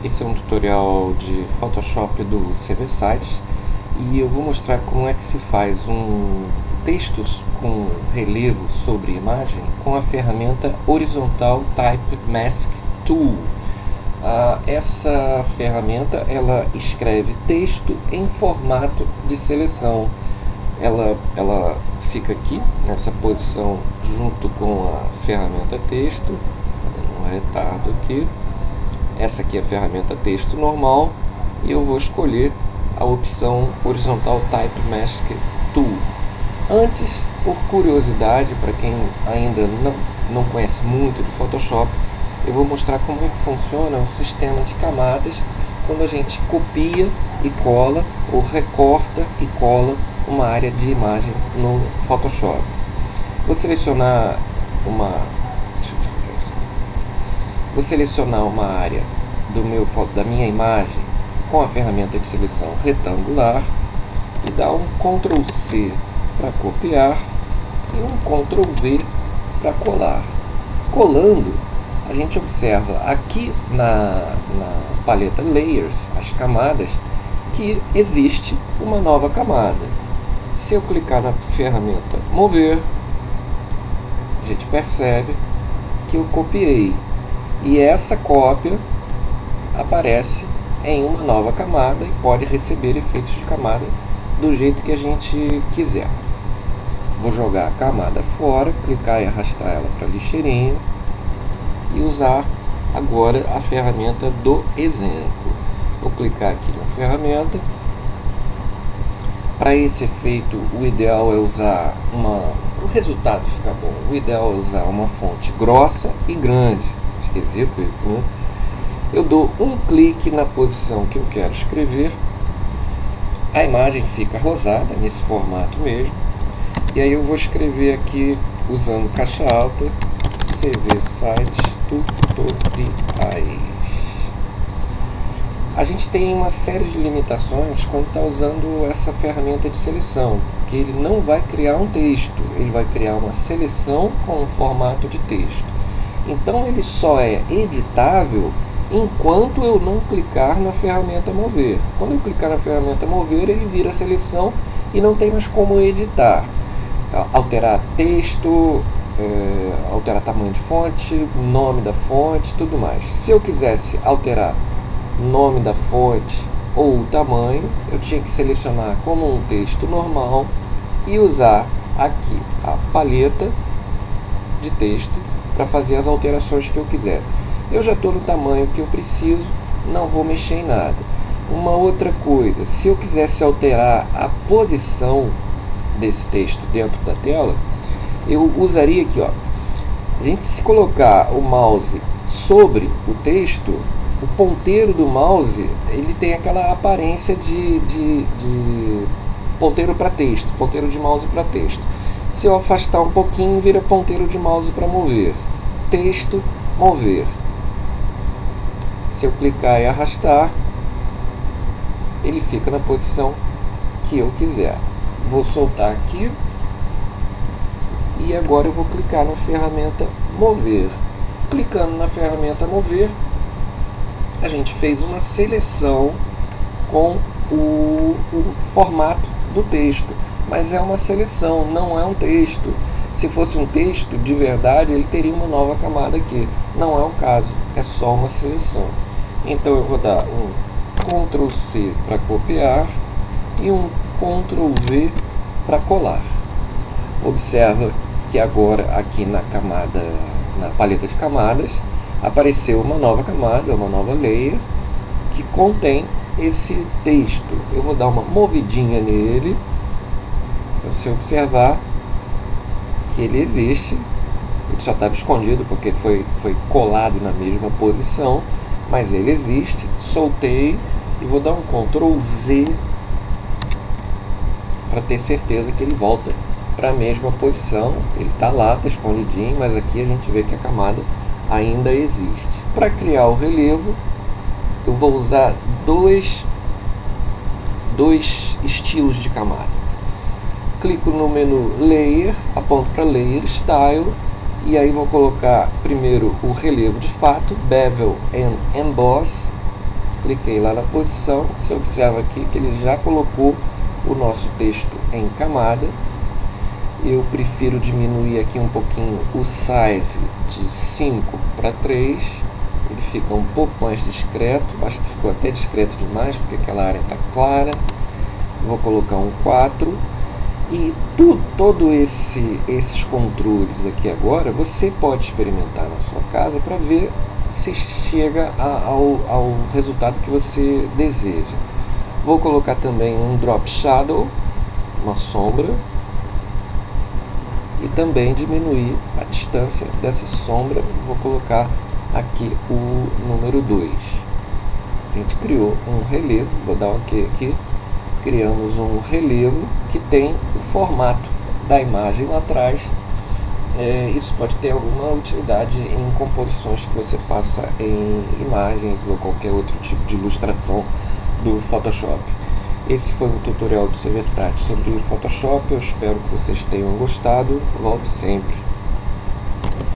Esse é um tutorial de Photoshop do CV Sites e eu vou mostrar como é que se faz um texto com relevo sobre imagem com a ferramenta Horizontal Type Mask Tool. Essa ferramenta ela escreve texto em formato de seleção. Ela fica aqui nessa posição junto com a ferramenta texto, um retardo aqui. Essa aqui é a ferramenta texto normal e eu vou escolher a opção Horizontal Type Mask Tool. Antes, por curiosidade, para quem ainda não conhece muito de Photoshop, eu vou mostrar como é que funciona o sistema de camadas quando a gente copia e cola ou recorta e cola uma área de imagem no Photoshop. Vou selecionar uma área da minha imagem com a ferramenta de seleção retangular e dar um Ctrl C para copiar e um Ctrl V para colar. Colando, a gente observa aqui na paleta Layers, as camadas, que existe uma nova camada. Se eu clicar na ferramenta Mover, a gente percebe que eu copiei. E essa cópia aparece em uma nova camada e pode receber efeitos de camada do jeito que a gente quiser. Vou jogar a camada fora, clicar e arrastar ela para a lixeirinha e usar agora a ferramenta do exemplo. Vou clicar aqui na ferramenta. Para esse efeito, o ideal é usar o resultado fica bom. O ideal é usar uma fonte grossa e grande. Esquisito isso, né? Eu dou um clique na posição que eu quero escrever. A imagem fica rosada, nesse formato mesmo. E aí eu vou escrever aqui, usando caixa alta, CV Sites Tutoriais. A gente tem uma série de limitações quando está usando essa ferramenta de seleção, porque ele não vai criar um texto, ele vai criar uma seleção com um formato de texto. Então ele só é editável enquanto eu não clicar na ferramenta Mover. Quando eu clicar na ferramenta Mover, ele vira a seleção e não tem mais como editar. Alterar texto, alterar tamanho de fonte, nome da fonte, tudo mais. Se eu quisesse alterar nome da fonte ou o tamanho, eu tinha que selecionar como um texto normal e usar aqui a paleta de texto para fazer as alterações que eu quisesse. Eu já estou no tamanho que eu preciso, não vou mexer em nada. Uma outra coisa, se eu quisesse alterar a posição desse texto dentro da tela, eu usaria aqui, ó. A gente, se colocar o mouse sobre o texto, o ponteiro do mouse, ele tem aquela aparência de ponteiro para texto, ponteiro de mouse para texto. Se eu afastar um pouquinho, vira ponteiro de mouse para mover. Texto, mover. Se eu clicar e arrastar, ele fica na posição que eu quiser. Vou soltar aqui. E agora eu vou clicar na ferramenta Mover. Clicando na ferramenta Mover, a gente fez uma seleção com o formato do texto. Mas é uma seleção, não é um texto. Se fosse um texto de verdade, ele teria uma nova camada aqui. Não é o caso, é só uma seleção. Então eu vou dar um Ctrl C para copiar e um Ctrl V para colar. Observa que agora aqui na paleta de camadas, apareceu uma nova camada, uma nova layer que contém esse texto. Eu vou dar uma movidinha nele para você observar que ele existe. Ele só estava escondido porque foi colado na mesma posição, mas ele existe. Soltei e vou dar um Ctrl Z para ter certeza que ele volta para a mesma posição. Ele está lá, está escondidinho, mas aqui a gente vê que a camada ainda existe. Para criar o relevo, eu vou usar dois estilos de camada. Clico no menu Layer, aponto para Layer Style e aí vou colocar primeiro o relevo de fato, Bevel and Emboss, Cliquei lá na posição, você observa aqui que ele já colocou o nosso texto em camada. Eu prefiro diminuir aqui um pouquinho o size de 5 para 3, ele fica um pouco mais discreto, acho que ficou até discreto demais, porque aquela área está clara. Vou colocar um 4, e todos esses controles aqui agora, você pode experimentar na sua casa para ver se chega ao resultado que você deseja. Vou colocar também um drop shadow, uma sombra, e também diminuir a distância dessa sombra. Vou colocar aqui o número 2. A gente criou um relevo, vou dar um OK aqui. Criamos um relevo que tem o formato da imagem lá atrás. Isso pode ter alguma utilidade em composições que você faça em imagens ou qualquer outro tipo de ilustração do Photoshop. Esse foi o tutorial do CVSat sobre o Photoshop. Eu espero que vocês tenham gostado. Volte sempre.